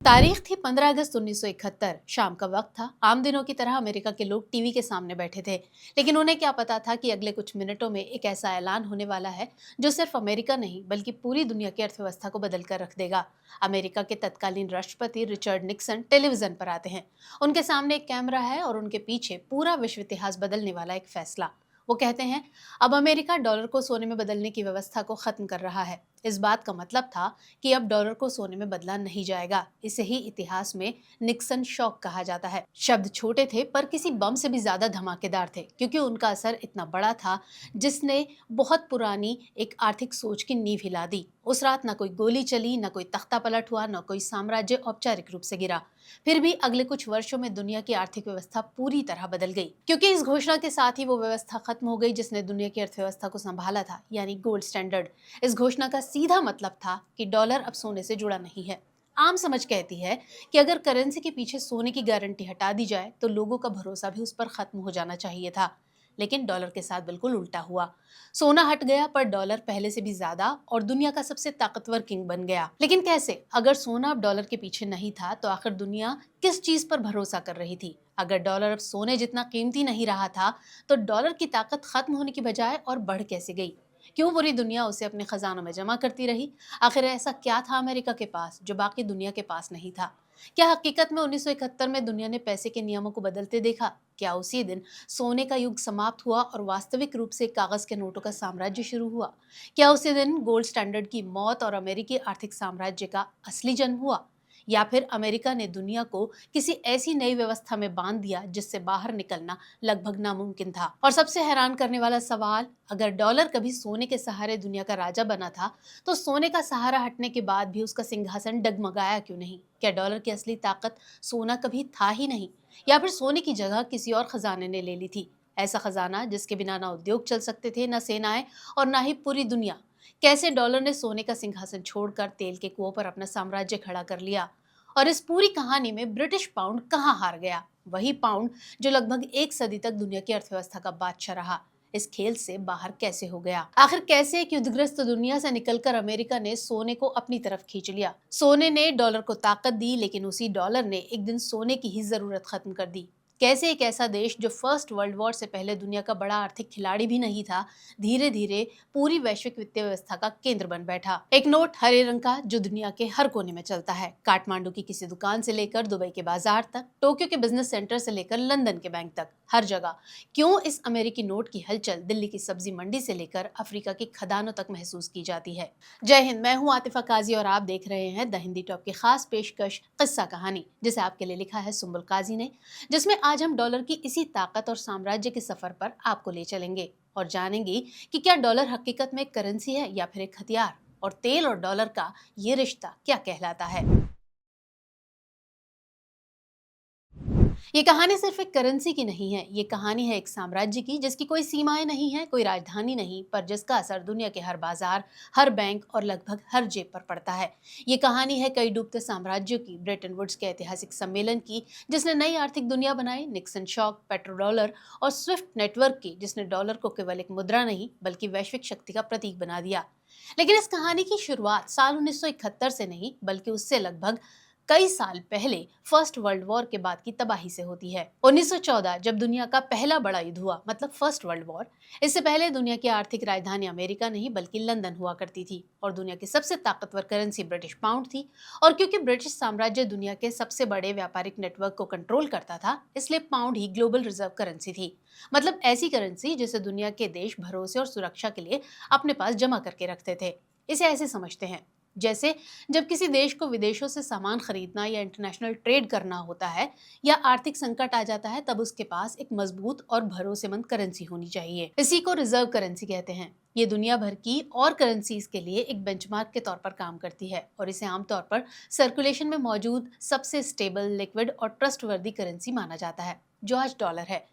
तारीख थी 15 अगस्त 1971। शाम का वक्त था। आम दिनों की तरह अमेरिका के लोग टीवी के सामने बैठे थे, लेकिन उन्हें क्या पता था कि अगले कुछ मिनटों में एक ऐसा ऐलान होने वाला है जो सिर्फ अमेरिका नहीं बल्कि पूरी दुनिया की अर्थव्यवस्था को बदल कर रख देगा। अमेरिका के तत्कालीन राष्ट्रपति रिचर्ड निक्सन टेलीविजन पर आते हैं। उनके सामने एक कैमरा है और उनके पीछे पूरा विश्व इतिहास बदलने वाला एक फैसला। वो कहते हैं, अब अमेरिका डॉलर को सोने में बदलने की व्यवस्था को खत्म कर रहा है। इस बात का मतलब था कि अब डॉलर को सोने में बदला नहीं जाएगा। इसे ही इतिहास में निक्सन शॉक कहा जाता है। शब्द छोटे थे पर किसी बम से भी ज्यादा धमाकेदार थे, क्योंकि उनका असर इतना बड़ा था जिसने बहुत पुरानी एक आर्थिक सोच की नींव हिला दी। उस रात न कोई गोली चली, न कोई तख्ता पलट हुआ, न कोई साम्राज्य औपचारिक रूप से गिरा। फिर भी अगले कुछ वर्षों में दुनिया की आर्थिक व्यवस्था पूरी तरह बदल गई, क्योंकि इस घोषणा के साथ ही वो व्यवस्था खत्म हो गई जिसने दुनिया की अर्थव्यवस्था को संभाला था, यानी गोल्ड स्टैंडर्ड। इस घोषणा का सीधा मतलब था कि डॉलर अब सोने से जुड़ा नहीं है। आम समझ कहती है कि अगर करेंसी के पीछे सोने की गारंटी हटा दी जाए तो लोगों का भरोसा भी उस पर खत्म हो जाना चाहिए था। लेकिन डॉलर के साथ बिल्कुल उल्टा हुआ। सोना हट गया पर डॉलर पहले से भी ज्यादा और दुनिया का सबसे ताकतवर किंग बन गया। लेकिन कैसे? अगर सोना अब डॉलर के पीछे नहीं था तो आखिर दुनिया किस चीज पर भरोसा कर रही थी? अगर डॉलर अब सोने जितना कीमती नहीं रहा था तो डॉलर की ताकत खत्म होने की बजाय और बढ़ कैसे गई? क्यों पूरी दुनिया उसे अपने खजानों में जमा करती रही? आखिर ऐसा क्या था अमेरिका के पास जो बाकी दुनिया के पास नहीं था? क्या हकीकत में 1971 में दुनिया ने पैसे के नियमों को बदलते देखा? क्या उसी दिन सोने का युग समाप्त हुआ और वास्तविक रूप से कागज के नोटों का साम्राज्य शुरू हुआ? क्या उसी दिन गोल्ड स्टैंडर्ड की मौत और अमेरिकी आर्थिक साम्राज्य का असली जन्म हुआ? या फिर अमेरिका ने दुनिया को किसी ऐसी नई व्यवस्था में बांध दिया जिससे बाहर निकलना लगभग नामुमकिन था? और सबसे हैरान करने वाला सवाल, अगर डॉलर कभी सोने के सहारे दुनिया का राजा बना था तो सोने का सहारा हटने के बाद भी उसका सिंहासन डगमगाया क्यों नहीं? क्या डॉलर की असली ताकत सोना कभी था ही नहीं, या फिर सोने की जगह किसी और खजाने ने ले ली थी? ऐसा खजाना जिसके बिना ना उद्योग चल सकते थे, ना सेनाएं और ना ही पूरी दुनिया। कैसे डॉलर ने सोने का सिंहासन छोड़कर तेल के कुओं पर अपना साम्राज्य खड़ा कर लिया? और इस पूरी कहानी में ब्रिटिश पाउंड कहाँ हार गया? वही पाउंड जो लगभग एक सदी तक दुनिया की अर्थव्यवस्था का बादशाह रहा, इस खेल से बाहर कैसे हो गया? आखिर कैसे एक युद्धग्रस्त दुनिया से निकलकर अमेरिका ने सोने को अपनी तरफ खींच लिया? सोने ने डॉलर को ताकत दी, लेकिन उसी डॉलर ने एक दिन सोने की ही जरूरत खत्म कर दी। कैसे एक ऐसा देश जो फर्स्ट वर्ल्ड वॉर से पहले दुनिया का बड़ा आर्थिक खिलाड़ी भी नहीं था, धीरे धीरे पूरी वैश्विक वित्तीय व्यवस्था का केंद्र बन बैठा। एक नोट हरे रंग का जो दुनिया के हर कोने में चलता है, काठमांडू की किसी दुकान से लेकर दुबई के बाजार तक, टोक्यो के बिजनेस सेंटर से लेकर लंदन के बैंक तक, हर जगह। क्यों इस अमेरिकी नोट की हलचल दिल्ली की सब्जी मंडी से लेकर अफ्रीका की खदानों तक महसूस की जाती है? जय हिंद, मैं हूं आतिफा काजी और आप देख रहे हैं द हिंदी टॉप की खास पेशकश किस्सा कहानी, जिसे आपके लिए लिखा है सुम्बुल काजी ने, जिसमें आज हम डॉलर की इसी ताकत और साम्राज्य के सफर पर आपको ले चलेंगे और जानेंगे कि क्या डॉलर हकीकत में एक करेंसी है या फिर एक हथियार, और तेल और डॉलर का ये रिश्ता क्या कहलाता है। ये कहानी सिर्फ एक करेंसी की नहीं है, ये कहानी है एक साम्राज्य की जिसकी कोई सीमाएं नहीं है, कोई राजधानी नहीं, पर जिसका असर दुनिया के हर बाजार, हर बैंक और लगभग हर जेब पर पड़ता है। ये कहानी है कई डूबते साम्राज्यों की, ब्रेटन वुड्स के ऐतिहासिक सम्मेलन की जिसने नई आर्थिक दुनिया बनाई, निक्सन शॉक, पेट्रो डॉलर और स्विफ्ट नेटवर्क की जिसने डॉलर को केवल एक मुद्रा नहीं बल्कि वैश्विक शक्ति का प्रतीक बना दिया। लेकिन इस कहानी की शुरुआत साल 1971 से नहीं बल्कि उससे लगभग कई साल पहले फर्स्ट वर्ल्ड वॉर के बाद की तबाही से होती है। 1914 जब दुनिया का पहला बड़ा युद्ध हुआ, मतलब फर्स्ट वर्ल्ड वॉर। इससे पहले दुनिया की आर्थिक राजधानी अमेरिका नहीं बल्कि लंदन हुआ करती थी और दुनिया की सबसे ताकतवर करेंसी ब्रिटिश पाउंड थी। और क्योंकि ब्रिटिश साम्राज्य दुनिया के सबसे बड़े व्यापारिक नेटवर्क को कंट्रोल करता था, इसलिए पाउंड ही ग्लोबल रिजर्व करेंसी थी। मतलब ऐसी करेंसी जिसे दुनिया के देश भरोसे और सुरक्षा के लिए अपने पास जमा करके रखते थे। इसे ऐसे समझते हैं जैसे जब किसी देश को विदेशों से सामान खरीदना या इंटरनेशनल ट्रेड करना होता है या आर्थिक संकट आ जाता है, तब उसके पास एक मजबूत और भरोसेमंद करेंसी होनी चाहिए। इसी को रिजर्व करेंसी कहते हैं। ये दुनिया भर की और करेंसीज के लिए एक बेंचमार्क के तौर पर काम करती है और इसे आमतौर पर सर्कुलेशन में मौजूद सबसे स्टेबल, लिक्विड और ट्रस्टवर्दी करेंसी माना जाता है, जो आज डॉलर है।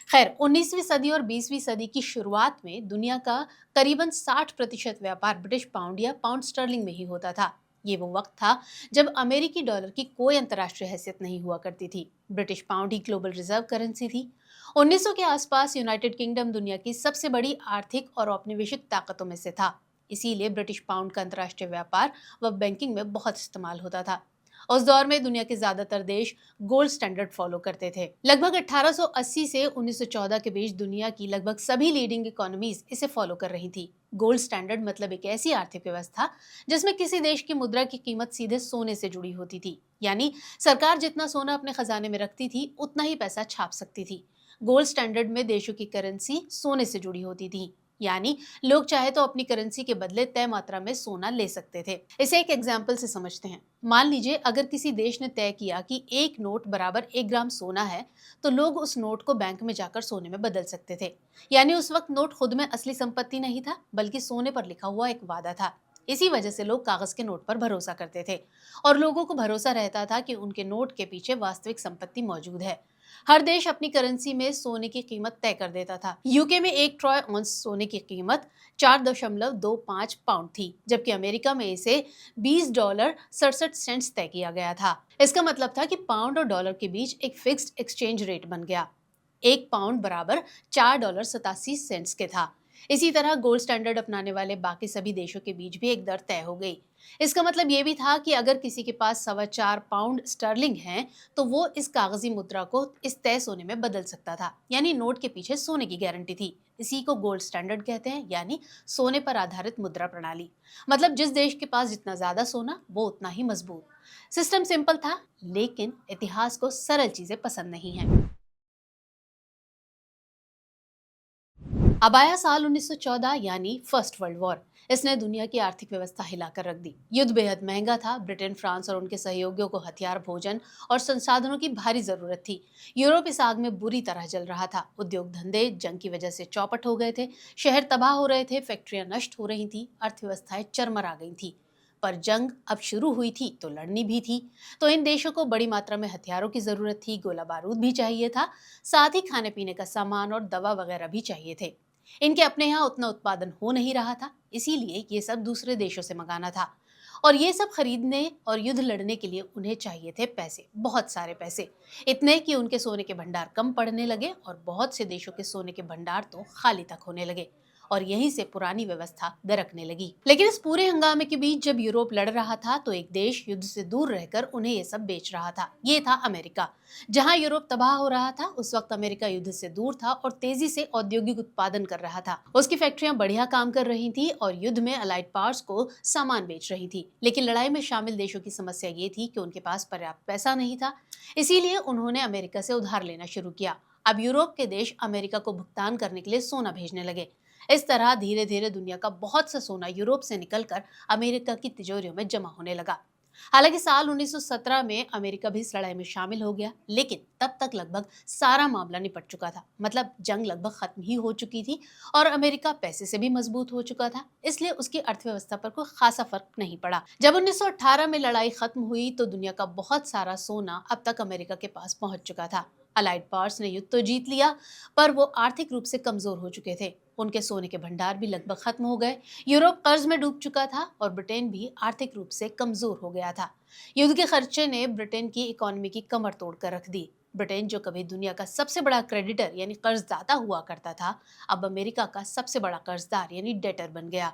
खैर, 19वीं सदी और 20वीं सदी की शुरुआत में दुनिया का करीबन 60% व्यापार ब्रिटिश पाउंड या पाउंड स्टर्लिंग में ही होता था। ये वो वक्त था जब अमेरिकी डॉलर की कोई अंतर्राष्ट्रीय हैसियत नहीं हुआ करती थी। ब्रिटिश पाउंड ही ग्लोबल रिजर्व करेंसी थी। 1900 के आसपास यूनाइटेड किंगडम दुनिया की सबसे बड़ी आर्थिक और औपनिवेशिक ताकतों में से था। इसीलिए ब्रिटिश पाउंड का अंतर्राष्ट्रीय व्यापार व बैंकिंग में बहुत इस्तेमाल होता था। उस दौर में दुनिया के ज्यादातर देश गोल्ड स्टैंडर्ड फॉलो करते थे। लगभग 1880 से 1914 के बीच दुनिया की लगभग सभी लीडिंग इकोनॉमीज इसे फॉलो कर रही थी। गोल्ड स्टैंडर्ड मतलब एक ऐसी आर्थिक व्यवस्था जिसमें किसी देश की मुद्रा की कीमत सीधे सोने से जुड़ी होती थी, यानी सरकार जितना सोना अपने खजाने में रखती थी उतना ही पैसा छाप सकती थी। गोल्ड स्टैंडर्ड में देशों की करेंसी सोने से जुड़ी होती थी, यानी लोग चाहे तो अपनी करेंसी के बदले तय मात्रा में सोना ले सकते थे। इसे एक एग्जाम्पल से समझते हैं। मान लीजिए अगर किसी देश ने तय किया कि एक नोट बराबर 1 ग्राम सोना है, तो लोग उस नोट को बैंक में जाकर सोने में बदल सकते थे। यानी उस वक्त नोट खुद में असली संपत्ति नहीं था, बल्कि सोने पर लिखा हुआ एक वादा था। इसी वजह से लोग कागज के नोट पर भरोसा करते थे और लोगों को भरोसा रहता था कि उनके नोट के पीछे वास्तविक संपत्ति मौजूद है। हर देश अपनी करेंसी में सोने की कीमत तय कर देता था। यूके में 1 ट्रॉय ऑन्स सोने की कीमत 4.25 पाउंड थी, जबकि अमेरिका में इसे $20.67 तय किया गया था। इसका मतलब था कि पाउंड और डॉलर के बीच एक फिक्स्ड एक्सचेंज रेट बन गया। 1 पाउंड बराबर $4.87 के था। इसी तरह गोल्ड स्टैंडर्ड अपनाने वाले बाकी सभी देशों के बीच भी एक दर तय हो गई। इसका मतलब ये भी था कि अगर किसी के पास 4.25 पाउंड स्टर्लिंग है, तो वो इस कागजी मुद्रा को इस तय सोने में बदल सकता था, यानी नोट के पीछे सोने की गारंटी थी। इसी को गोल्ड स्टैंडर्ड कहते हैं, यानी सोने पर आधारित मुद्रा प्रणाली। मतलब जिस देश के पास जितना ज्यादा सोना, वो उतना ही मजबूत। सिस्टम सिंपल था, लेकिन इतिहास को सरल चीजें पसंद नहीं है। अब आया साल 1914, यानी फर्स्ट वर्ल्ड वॉर। इसने दुनिया की आर्थिक व्यवस्था हिलाकर रख दी। युद्ध बेहद महंगा था। ब्रिटेन, फ्रांस और उनके सहयोगियों को हथियार, भोजन और संसाधनों की भारी जरूरत थी। यूरोप इस आग में बुरी तरह जल रहा था। उद्योग धंधे जंग की वजह से चौपट हो गए थे। शहर तबाह हो रहे थे, फैक्ट्रियां नष्ट हो रही थी, अर्थव्यवस्थाएं चरमरा गई थी। पर जंग अब शुरू हुई थी तो लड़नी भी थी। तो इन देशों को बड़ी मात्रा में हथियारों की जरूरत थी, गोला बारूद भी चाहिए था, साथ ही खाने पीने का सामान और दवा वगैरह भी चाहिए थे। इनके अपने यहाँ उतना उत्पादन हो नहीं रहा था, इसीलिए ये सब दूसरे देशों से मंगाना था। और ये सब खरीदने और युद्ध लड़ने के लिए उन्हें चाहिए थे पैसे, बहुत सारे पैसे। इतने कि उनके सोने के भंडार कम पड़ने लगे और बहुत से देशों के सोने के भंडार तो खाली तक होने लगे। और यहीं से पुरानी व्यवस्था दरकने लगी। लेकिन इस पूरे हंगामे के बीच जब यूरोप लड़ रहा था, तो एक देश युद्ध से दूर रहकर उन्हें ये सब बेच रहा था। ये था अमेरिका। जहां यूरोप तबाह हो रहा था, उस वक्त अमेरिका युद्ध से दूर था और तेजी से औद्योगिक उत्पादन कर रहा था। उसकी फैक्ट्रियां बढ़िया काम कर रही थी और युद्ध में अलाइड पावर्स को सामान बेच रही थी। लेकिन लड़ाई में शामिल देशों की समस्या ये थी कि उनके पास पर्याप्त पैसा नहीं था। इसीलिए उन्होंने अमेरिका से उधार लेना शुरू किया। अब यूरोप के देश अमेरिका को भुगतान करने के लिए सोना भेजने लगे। इस तरह धीरे धीरे दुनिया का बहुत सा सोना यूरोप से निकलकर अमेरिका की तिजोरियों में जमा होने लगा। हालांकि साल 1917 में अमेरिका भी इस लड़ाई में शामिल हो गया, लेकिन तब तक लगभग सारा मामला निपट चुका था। मतलब जंग लगभग खत्म ही हो चुकी थी और अमेरिका पैसे से भी मजबूत हो चुका था, इसलिए उसकी अर्थव्यवस्था पर कोई खासा फर्क नहीं पड़ा। जब 1918 में लड़ाई खत्म हुई, तो दुनिया का बहुत सारा सोना अब तक अमेरिका के पास पहुंच चुका था। अलाइड पावर्स ने युद्ध तो जीत लिया, पर वो आर्थिक रूप से कमजोर हो चुके थे। उनके सोने के भंडार भी लगभग खत्म हो गए। यूरोप कर्ज में डूब चुका था और ब्रिटेन भी आर्थिक रूप से कमजोर हो गया था। युद्ध के खर्चे ने ब्रिटेन की इकोनॉमी की कमर तोड़ कर रख दी। ब्रिटेन, जो कभी दुनिया का सबसे बड़ा क्रेडिटर यानी कर्जदाता हुआ करता था, अब अमेरिका का सबसे बड़ा कर्जदार यानी डेटर बन गया।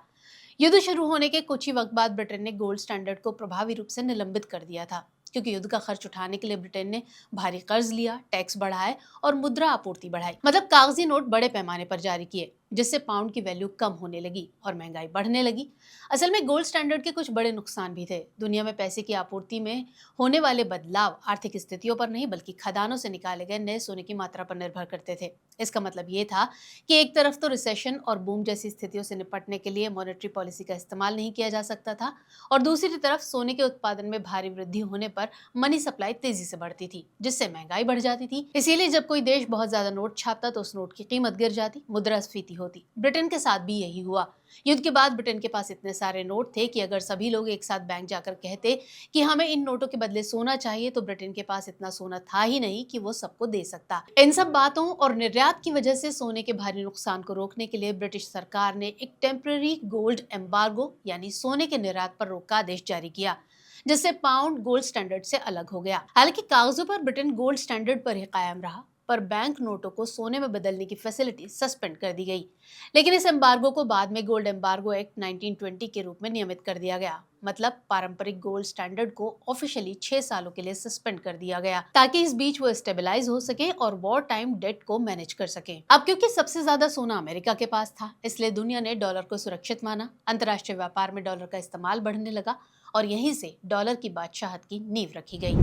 युद्ध शुरू होने के कुछ ही वक्त बाद ब्रिटेन ने गोल्ड स्टैंडर्ड को प्रभावी रूप से निलंबित कर दिया था, क्योंकि युद्ध का खर्च उठाने के लिए ब्रिटेन ने भारी कर्ज लिया, टैक्स बढ़ाए और मुद्रा आपूर्ति बढ़ाई। मतलब कागजी नोट बड़े पैमाने पर जारी किए, जिससे पाउंड की वैल्यू कम होने लगी और महंगाई बढ़ने लगी। असल में गोल्ड स्टैंडर्ड के कुछ बड़े नुकसान भी थे। दुनिया में पैसे की आपूर्ति में होने वाले बदलाव आर्थिक स्थितियों पर नहीं, बल्कि खदानों से निकाले गए नए सोने की मात्रा पर निर्भर करते थे। इसका मतलब ये था कि एक तरफ तो रिसेशन और बूम जैसी स्थितियों से निपटने के लिए मॉनेटरी पॉलिसी का इस्तेमाल नहीं किया जा सकता था, और दूसरी तरफ सोने के उत्पादन में भारी वृद्धि होने पर मनी सप्लाई तेजी से बढ़ती थी, जिससे महंगाई बढ़ जाती थी। इसीलिए जब कोई देश बहुत ज्यादा नोट छापता, तो उस नोट की कीमत गिर जाती, मुद्रास्फीति होती। ब्रिटेन के साथ भी यही हुआ। युद्ध के बाद ब्रिटेन के पास इतने सारे नोट थे कि अगर सभी लोग एक साथ बैंक जाकर कहते कि हमें इन नोटों के बदले सोना चाहिए, तो ब्रिटेन के पास इतना सोना था ही नहीं कि वो सबको दे सकता। इन सब बातों और निर्यात की वजह से सोने के भारी नुकसान को रोकने के लिए ब्रिटिश सरकार ने एक टेम्पररी गोल्ड एम्बार्गो यानी सोने के निर्यात पर रोक का आदेश जारी किया, जिससे पाउंड गोल्ड स्टैंडर्ड से अलग हो गया। हालांकि कागजों पर ब्रिटेन गोल्ड स्टैंडर्ड पर ही कायम रहा, पर बैंक नोटों को सोने में बदलने की फैसिलिटी सस्पेंड कर दी गई। लेकिन इस एम्बार्गो को बाद में गोल्ड एम्बार्गो एक्ट 1920 के रूप में नियमित कर दिया गया। मतलब पारंपरिक गोल्ड स्टैंडर्ड को ऑफिशियली 6 सालों के लिए सस्पेंड कर दिया गया, ताकि इस बीच वो स्टेबलाइज हो सके और वॉर टाइम डेट को मैनेज कर सके। अब क्योंकि सबसे ज्यादा सोना अमेरिका के पास था, इसलिए दुनिया ने डॉलर को सुरक्षित माना। अंतर्राष्ट्रीय व्यापार में डॉलर का इस्तेमाल बढ़ने लगा और यहीं से डॉलर की बादशाहत की नींव रखी गई।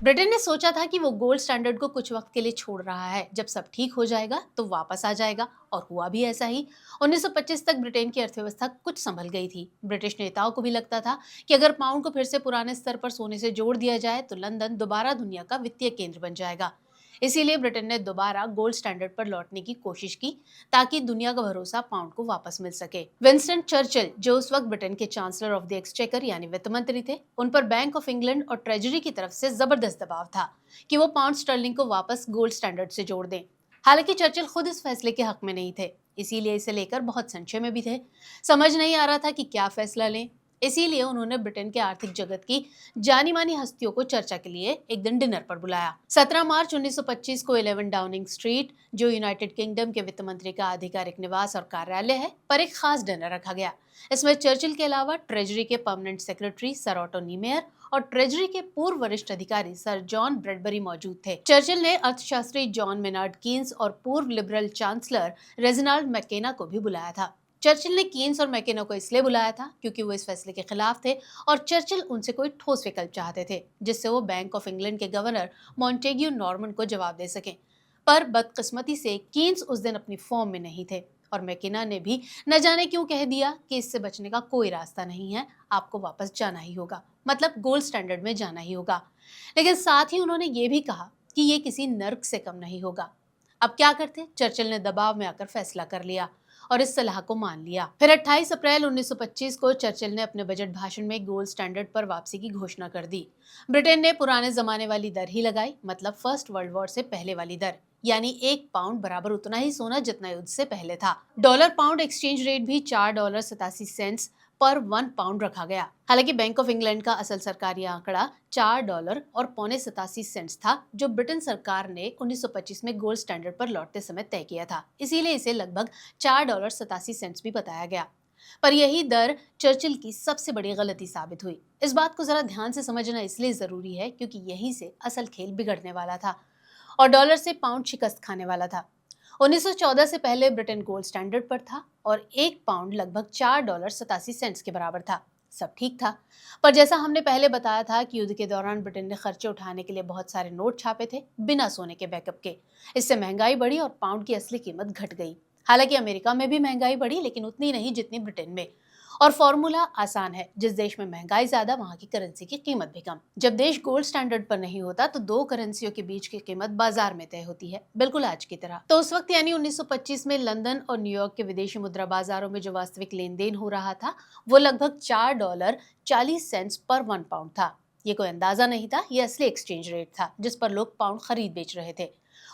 ब्रिटेन ने सोचा था कि वो गोल्ड स्टैंडर्ड को कुछ वक्त के लिए छोड़ रहा है, जब सब ठीक हो जाएगा तो वापस आ जाएगा, और हुआ भी ऐसा ही। 1925 तक ब्रिटेन की अर्थव्यवस्था कुछ संभल गई थी। ब्रिटिश नेताओं को भी लगता था कि अगर पाउंड को फिर से पुराने स्तर पर सोने से जोड़ दिया जाए तो लंदन दोबारा दुनिया का वित्तीय केंद्र बन जाएगा। इसीलिए ब्रिटेन ने दोबारा गोल्ड स्टैंडर्ड पर लौटने की कोशिश की, ताकि दुनिया का भरोसा पाउंड को वापस मिल सके। विंस्टन चर्चिल, जो उस वक्त ब्रिटेन के चांसलर ऑफ द एक्सचेकर यानी वित्त मंत्री थे, उन पर बैंक ऑफ इंग्लैंड और ट्रेजरी की तरफ से जबरदस्त दबाव था कि वो पाउंड स्टर्लिंग को वापस गोल्ड स्टैंडर्ड से जोड़ दें। हालांकि चर्चिल खुद इस फैसले के हक में नहीं थे, इसीलिए इसे लेकर बहुत संशय में भी थे। समझ नहीं आ रहा था कि क्या फैसला लें। इसीलिए उन्होंने ब्रिटेन के आर्थिक जगत की जानी मानी हस्तियों को चर्चा के लिए एक दिन डिनर पर बुलाया। 17 मार्च 1925 को 11 डाउनिंग स्ट्रीट, जो यूनाइटेड किंगडम के वित्त मंत्री का आधिकारिक निवास और कार्यालय है, पर एक खास डिनर रखा गया। इसमें चर्चिल के अलावा ट्रेजरी के परमानेंट सेक्रेटरी सर ऑटो नीमेयर और ट्रेजरी के पूर्व वरिष्ठ अधिकारी सर जॉन ब्रैडबरी मौजूद थे। चर्चिल ने अर्थशास्त्री जॉन मेनार्ड कीन्स और पूर्व लिबरल चांसलर रेजिनाल्ड मैकेना को भी बुलाया था। चर्चिल ने कीन्स और मैकेना को इसलिए बुलाया था क्योंकि वो इस फैसले के खिलाफ थे और चर्चिल उनसे कोई ठोस विकल्प चाहते थे, जिससे वो बैंक ऑफ इंग्लैंड के गवर्नर मॉन्टेग्यू नॉर्मन को जवाब दे सकें। पर बदकिस्मती से कीन्स उस दिन अपनी फॉर्म में नहीं थे और मैकेना ने भी न जाने क्यों कह दिया कि इससे बचने का कोई रास्ता नहीं है, आपको वापस जाना ही होगा, मतलब गोल्ड स्टैंडर्ड में जाना ही होगा। लेकिन साथ ही उन्होंने ये भी कहा कि ये किसी नर्क से कम नहीं होगा। अब क्या करते? चर्चिल ने दबाव में आकर फैसला कर लिया और इस सलाह को मान लिया। फिर 28 अप्रैल 1925 को चर्चिल ने अपने बजट भाषण में गोल्ड स्टैंडर्ड पर वापसी की घोषणा कर दी। ब्रिटेन ने पुराने जमाने वाली दर ही लगाई, मतलब फर्स्ट वर्ल्ड वॉर से पहले वाली दर, यानी 1 पाउंड बराबर उतना ही सोना जितना युद्ध से पहले था। डॉलर पाउंड एक्सचेंज रेट भी $4.87 पर 1 पाउंड रखा गया। हालांकि बैंक ऑफ इंग्लैंड का असल सरकारी आंकड़ा $4.87 था, जो ब्रिटेन सरकार ने 1925 में गोल्ड स्टैंडर्ड पर लौटते समय तय किया था। इसीलिए इसे लगभग $4.87 भी बताया गया। पर यही दर चर्चिल की सबसे बड़ी गलती साबित हुई। इस बात को जरा ध्यान से समझना इसलिए जरूरी है क्योंकि यहीं से असल खेल बिगड़ने वाला था और डॉलर से पाउंड शिकस्त खाने वाला था। 1914 से पहले ब्रिटेन गोल्ड स्टैंडर्ड पर था और 1 पाउंड लगभग $4.87 के बराबर था। सब ठीक था, पर जैसा हमने पहले बताया था कि युद्ध के दौरान ब्रिटेन ने खर्चे उठाने के लिए बहुत सारे नोट छापे थे बिना सोने के बैकअप के। इससे महंगाई बढ़ी और पाउंड की असली कीमत घट गई। हालांकि अमेरिका में भी महंगाई बढ़ी, लेकिन उतनी नहीं जितनी ब्रिटेन में। और फॉर्मूला आसान है, जिस देश में महंगाई ज्यादा वहां की करेंसी की कीमत भी कम। जब देश गोल्ड स्टैंडर्ड पर नहीं होता तो दो करेंसियों के बीच की कीमत बाजार में तय होती है, बिल्कुल आज की तरह। तो उस वक्त यानी 1925 में लंदन और न्यूयॉर्क के विदेशी मुद्रा बाजारों में जो वास्तविक लेन देन हो रहा था वो लगभग $4.40 पर 1 पाउंड था। ये कोई अंदाजा नहीं था, ये असली एक्सचेंज रेट था जिस पर लोग पाउंड खरीद बेच रहे थे।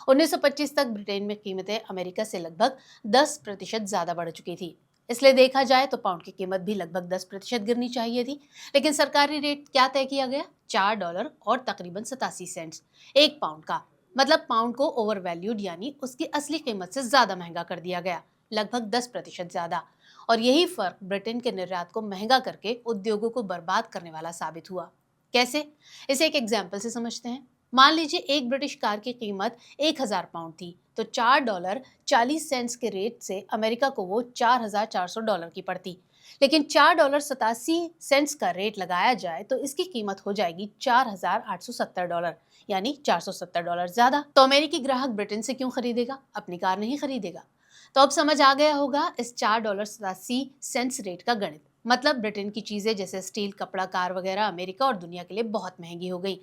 1925 तक ब्रिटेन में कीमतें अमेरिका से लगभग 10% ज्यादा बढ़ चुकी थी। इसलिए देखा जाए तो पाउंड की कीमत भी लगभग 10% गिरनी चाहिए थी। लेकिन सरकारी रेट क्या तय किया गया? $4 और तकरीबन 87 सेंट्स 1 पाउंड का। मतलब पाउंड को ओवर वैल्यूड यानी उसकी असली कीमत से ज्यादा महंगा कर दिया गया, लगभग 10% ज्यादा। और यही फर्क ब्रिटेन के निर्यात को महंगा करके उद्योगों को बर्बाद करने वाला साबित हुआ। कैसे? इसे एक एग्जाम्पल से समझते हैं। मान लीजिए एक ब्रिटिश कार की कीमत 1000 पाउंड थी, तो $4.40 के रेट से अमेरिका को वो $4400 की पड़ती। लेकिन $4.87 का रेट लगाया जाए तो इसकी कीमत हो जाएगी $4870, यानी $470 ज्यादा। तो अमेरिकी ग्राहक ब्रिटेन से क्यों खरीदेगा? अपनी कार नहीं खरीदेगा। तो अब समझ आ गया होगा इस $4.87 रेट का गणित। मतलब ब्रिटेन की चीजें जैसे स्टील, कपड़ा, कार वगैरह अमेरिका और दुनिया के लिए बहुत महंगी हो गई,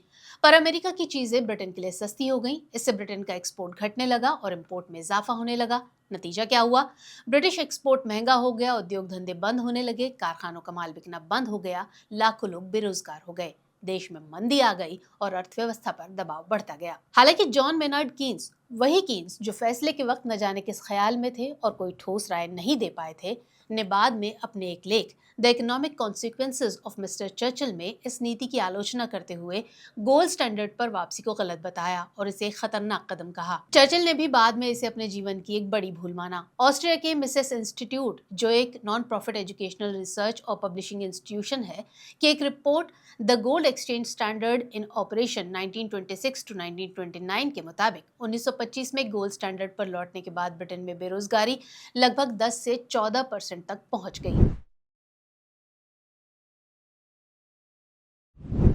पर अमेरिका की चीजें ब्रिटेन के लिए सस्ती हो गई। इससे ब्रिटेन का एक्सपोर्ट घटने लगा और इंपोर्ट में इजाफा होने लगा। नतीजा क्या हुआ? ब्रिटिश एक्सपोर्ट महंगा हो गया, उद्योग धंधे बंद होने लगे, कारखानों का माल बिकना बंद हो गया, लाखों लोग बेरोजगार हो गए, देश में मंदी आ गई और अर्थव्यवस्था पर दबाव बढ़ता गया। हालांकि जॉन मेनार्ड कीन्स वही कीन्स जो फैसले के वक्त न जाने किस ख्याल में थे और कोई ठोस राय नहीं दे पाए थे, ने बाद में अपने एक लेख the economic consequences of mister Churchill में इस नीति की आलोचना करते हुए गोल्ड स्टैंडर्ड पर वापसी को गलत बताया और इसे एक खतरनाक कदम कहा। चर्चिल ने भी बाद में इसे अपने जीवन की एक बड़ी भूल माना। ऑस्ट्रिया के मिसेस इंस्टीट्यूट, जो एक नॉन प्रॉफिट एजुकेशनल रिसर्च और पब्लिशिंग इंस्टीट्यूशन है, की एक report the gold exchange standard in operation 1926 to 1929 के मुताबिक 1925 में गोल्ड स्टैंडर्ड पर लौटने के बाद ब्रिटेन में बेरोजगारी लगभग 10 से 14% तक पहुंच गई।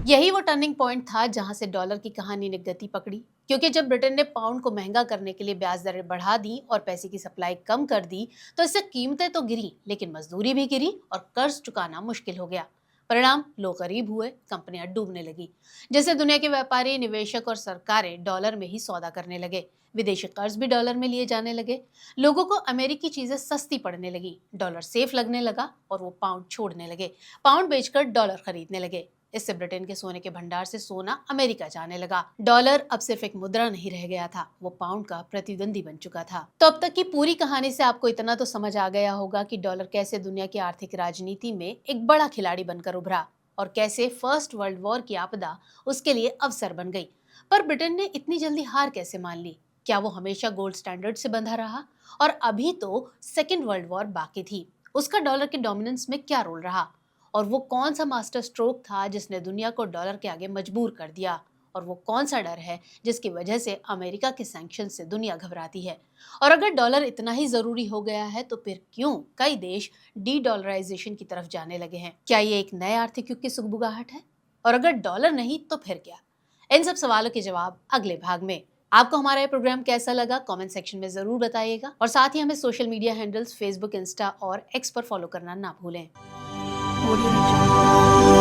यही वो टर्निंग पॉइंट था जहां से डॉलर की कहानी ने गति पकड़ी, क्योंकि जब ब्रिटेन ने पाउंड को महंगा करने के लिए ब्याज दरें बढ़ा दी और पैसे की सप्लाई कम कर दी, तो इससे कीमतें तो गिरी लेकिन मजदूरी भी गिरी और कर्ज चुकाना मुश्किल हो गया। परिणाम, लोग गरीब हुए, कंपनियां डूबने लगी। जैसे दुनिया के व्यापारी, निवेशक और सरकारें डॉलर में ही सौदा करने लगे, विदेशी कर्ज भी डॉलर में लिए जाने लगे। लोगों को अमेरिकी चीजें सस्ती पड़ने लगी, डॉलर सेफ लगने लगा और वो पाउंड छोड़ने लगे, पाउंड बेचकर डॉलर खरीदने लगे। इससे ब्रिटेन के सोने के भंडार से सोना अमेरिका जाने लगा। डॉलर अब सिर्फ एक मुद्रा नहीं रह गया था, वो पाउंड का प्रतिद्वंदी बन चुका था। तो अब तक की पूरी कहानी से आपको इतना तो समझ आ गया होगा कि डॉलर कैसे दुनिया की आर्थिक राजनीति में एक बड़ा खिलाड़ी बनकर उभरा और कैसे फर्स्ट वर्ल्ड वॉर की आपदा उसके लिए अवसर बन गई। पर ब्रिटेन ने इतनी जल्दी हार कैसे मान ली? क्या वो हमेशा गोल्ड स्टैंडर्ड से बंधा रहा? और अभी तो सेकेंड वर्ल्ड वॉर बाकी थी, उसका डॉलर के डोमिनेंस में क्या रोल रहा? और वो कौन सा मास्टर स्ट्रोक था जिसने दुनिया को डॉलर के आगे मजबूर कर दिया? और वो कौन सा डर है जिसकी वजह से अमेरिका के सैंक्शन से दुनिया घबराती है? और अगर डॉलर इतना ही जरूरी हो गया है तो फिर क्यों कई देश डी डॉलराइजेशन की तरफ जाने लगे हैं? क्या ये एक नए आर्थिक युग की सुगबुगाहट है? और अगर डॉलर नहीं तो फिर क्या? इन सब सवालों के जवाब अगले भाग में। आपको हमारा ये प्रोग्राम कैसा लगा कमेंट सेक्शन में जरूर बताइएगा और साथ ही हमें social media handles Facebook, Insta और एक्स पर फॉलो करना ना भूलें। Audio Jungle.